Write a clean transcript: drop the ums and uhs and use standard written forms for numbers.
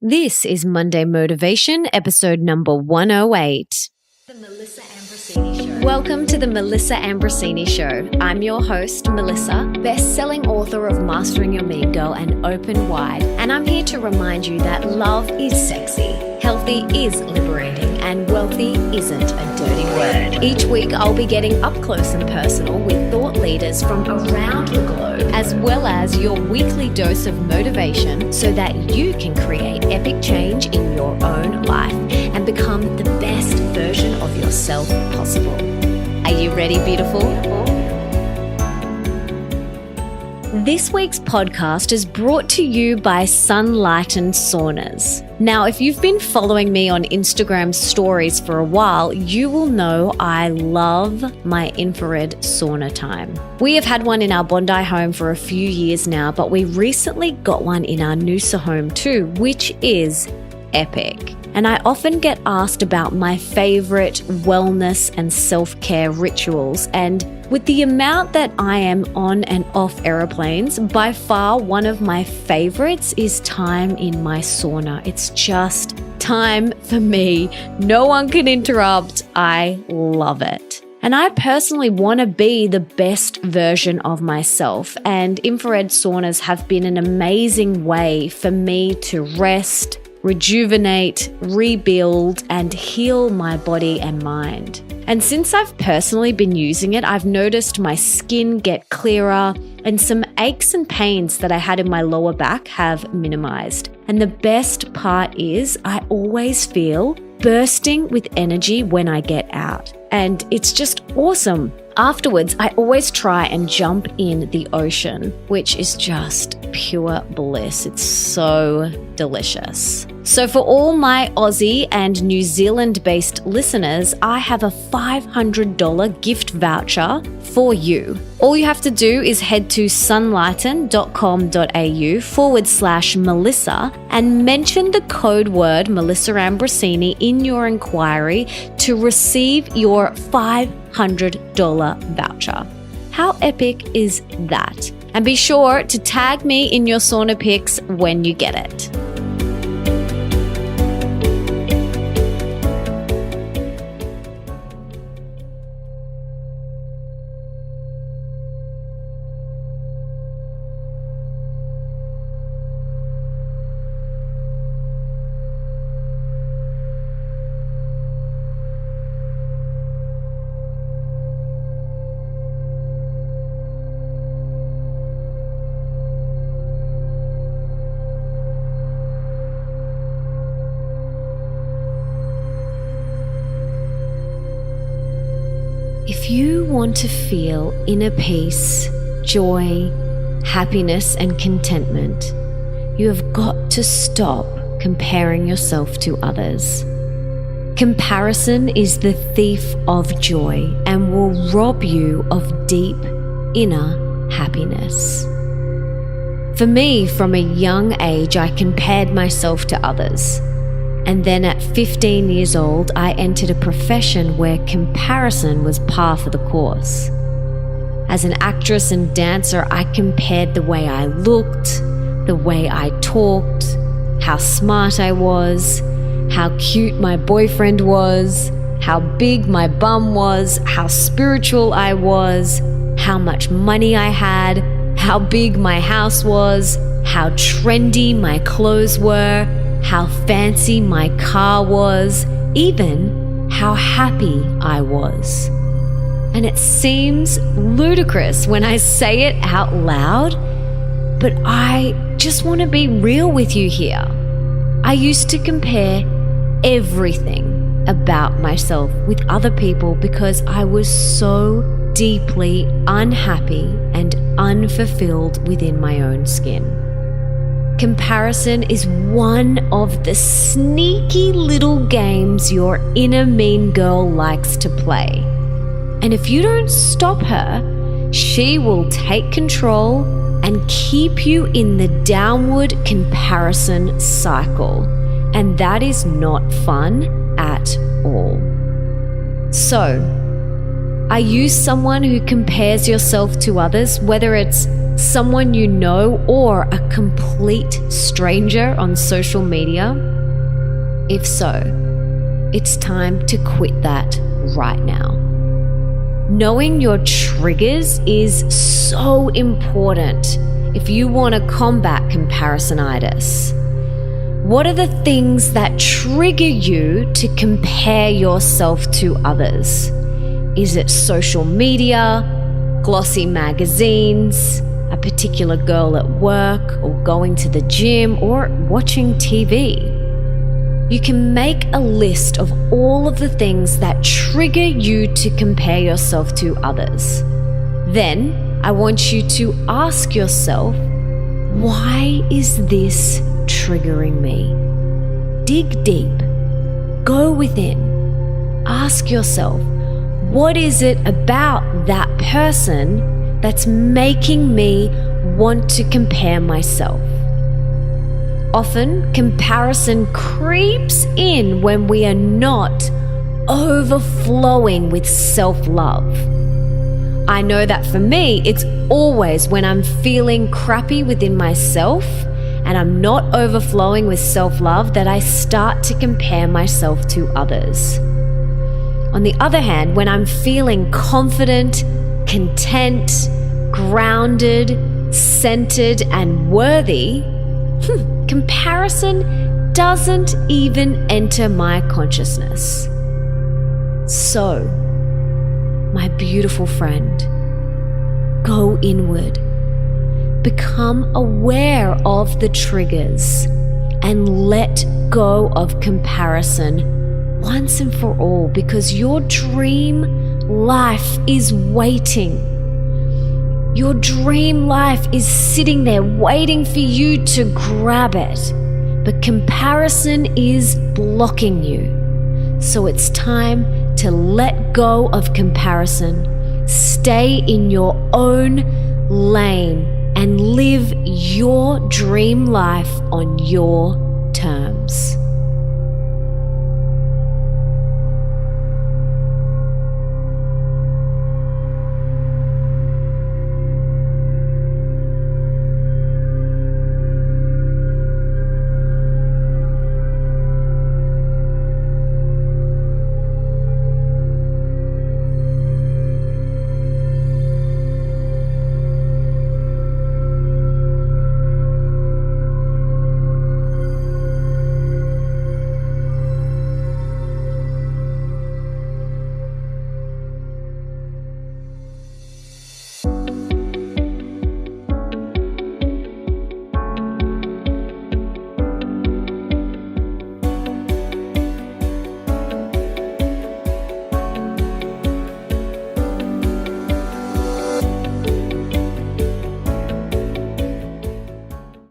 This is Monday Motivation, episode number 108. The Melissa Ambrosini Show. Welcome to the Melissa Ambrosini Show. I'm your host, Melissa, best-selling author of Mastering Your Mean Girl and Open Wide, and I'm here to remind you that love is sexy, healthy is liberating, and wealthy isn't a dirty word. Each week, I'll be getting up close and personal with thought leaders from around the globe, as well as your weekly dose of motivation so that you can create epic change in your own life and become the best version of yourself possible. Are you ready, beautiful? This week's podcast is brought to you by Sunlightened Saunas. Now, if you've been following me on Instagram stories for a while, you will know I love my infrared sauna time. We have had one in our Bondi home for a few years now, but we recently got one in our Noosa home too, which is epic. And I often get asked about my favorite wellness and self-care rituals. And with the amount that I am on and off airplanes, by far one of my favorites is time in my sauna. It's just time for me. No one can interrupt. I love it. And I personally want to be the best version of myself. And infrared saunas have been an amazing way for me to rest, rejuvenate, rebuild, and heal my body and mind. And since I've personally been using it, I've noticed my skin get clearer and some aches and pains that I had in my lower back have minimized. And the best part is I always feel bursting with energy when I get out. And it's just awesome. Afterwards, I always try and jump in the ocean, which is just pure bliss. It's so delicious. So for all my Aussie and New Zealand-based listeners, I have a $500 gift voucher for you. All you have to do is head to sunlighten.com.au/Melissa and mention the code word Melissa Ambrosini in your inquiry to receive your $500 voucher. How epic is that? And be sure to tag me in your sauna pics when you get it. If you want to feel inner peace, joy, happiness, and contentment, you have got to stop comparing yourself to others. Comparison is the thief of joy and will rob you of deep inner happiness. For me, from a young age, I compared myself to others. And then at 15 years old, I entered a profession where comparison was par for the course. As an actress and dancer, I compared the way I looked, the way I talked, how smart I was, how cute my boyfriend was, how big my bum was, how spiritual I was, how much money I had, how big my house was, how trendy my clothes were, how fancy my car was, even how happy I was. And it seems ludicrous when I say it out loud, but I just want to be real with you here. I used to compare everything about myself with other people because I was so deeply unhappy and unfulfilled within my own skin. Comparison is one of the sneaky little games your inner mean girl likes to play. And if you don't stop her, she will take control and keep you in the downward comparison cycle. And that is not fun at all. So, are you someone who compares yourself to others, whether it's someone you know, or a complete stranger on social media? If so, it's time to quit that right now. Knowing your triggers is so important if you want to combat comparisonitis. What are the things that trigger you to compare yourself to others? Is it social media, glossy magazines, a particular girl at work, or going to the gym, or watching TV? You can make a list of all of the things that trigger you to compare yourself to others. Then I want you to ask yourself, why is this triggering me? Dig deep. Go within. Ask yourself, what is it about that person that's making me want to compare myself? Often, comparison creeps in when we are not overflowing with self-love. I know that for me, it's always when I'm feeling crappy within myself and I'm not overflowing with self-love that I start to compare myself to others. On the other hand, when I'm feeling confident, content, grounded, centered, and worthy, comparison doesn't even enter my consciousness. So, my beautiful friend, go inward. Become aware of the triggers and let go of comparison once and for all, because your dream life is waiting. Your dream life is sitting there waiting for you to grab it, but comparison is blocking you. So it's time to let go of comparison, stay in your own lane, and live your dream life on your terms.